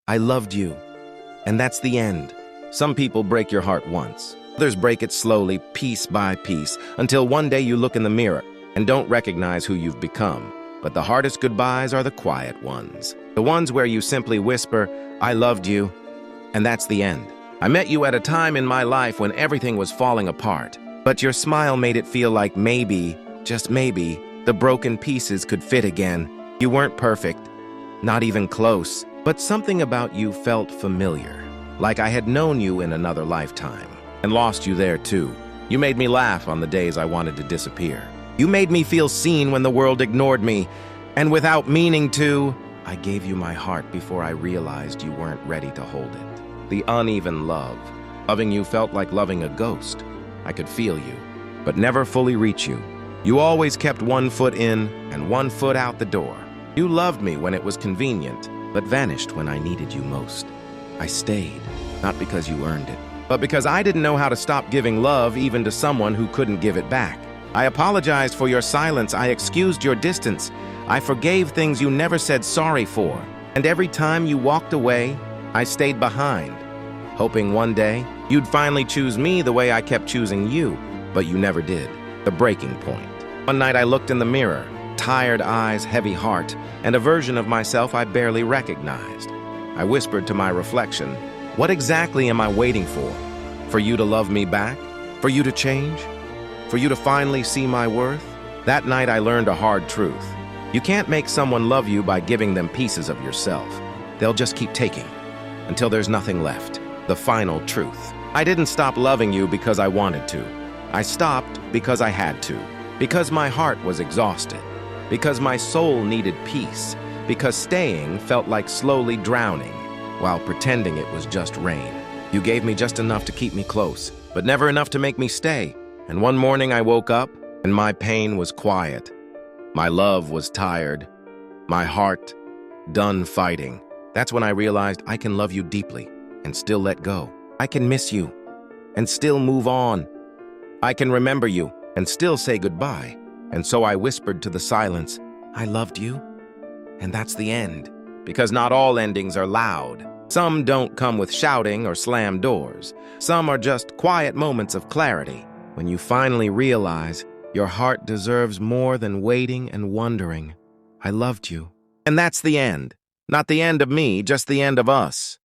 I loved you. And that's the end. Some people break your heart once. Others break it slowly, piece by piece, until one day you look in the mirror and don't recognize who you've become. But the hardest goodbyes are the quiet ones. The ones where you simply whisper, I loved you, and that's the end. I met you at a time in my life when everything was falling apart, but your smile made it feel like maybe, just maybe, the broken pieces could fit again. You weren't perfect, not even close, but something about you felt familiar, like I had known you in another lifetime, and lost you there too. You made me laugh on the days I wanted to disappear. You made me feel seen when the world ignored me, and without meaning to, I gave you my heart before I realized you weren't ready to hold it. The uneven love. Loving you felt like loving a ghost. I could feel you, but never fully reach you. You always kept one foot in and one foot out the door. You loved me when it was convenient, but vanished when I needed you most. I stayed, not because you earned it, but because I didn't know how to stop giving love even to someone who couldn't give it back. I apologized for your silence. I excused your distance. I forgave things you never said sorry for. And every time you walked away, I stayed behind, hoping one day you'd finally choose me the way I kept choosing you, but you never did. The breaking point. One night I looked in the mirror, tired eyes, heavy heart, and a version of myself I barely recognized. I whispered to my reflection, what exactly am I waiting for? For you to love me back? For you to change? For you to finally see my worth? That night I learned a hard truth. You can't make someone love you by giving them pieces of yourself. They'll just keep taking, until there's nothing left. The final truth. I didn't stop loving you because I wanted to. I stopped because I had to. Because my heart was exhausted. Because my soul needed peace. Because staying felt like slowly drowning, while pretending it was just rain. You gave me just enough to keep me close, but never enough to make me stay. And one morning I woke up, and my pain was quiet. My love was tired. My heart done fighting. That's when I realized I can love you deeply and still let go. I can miss you and still move on. I can remember you and still say goodbye. And so I whispered to the silence, I loved you. And that's the end. Because not all endings are loud. Some don't come with shouting or slam doors. Some are just quiet moments of clarity. When you finally realize your heart deserves more than waiting and wondering. I loved you. And that's the end. Not the end of me, just the end of us.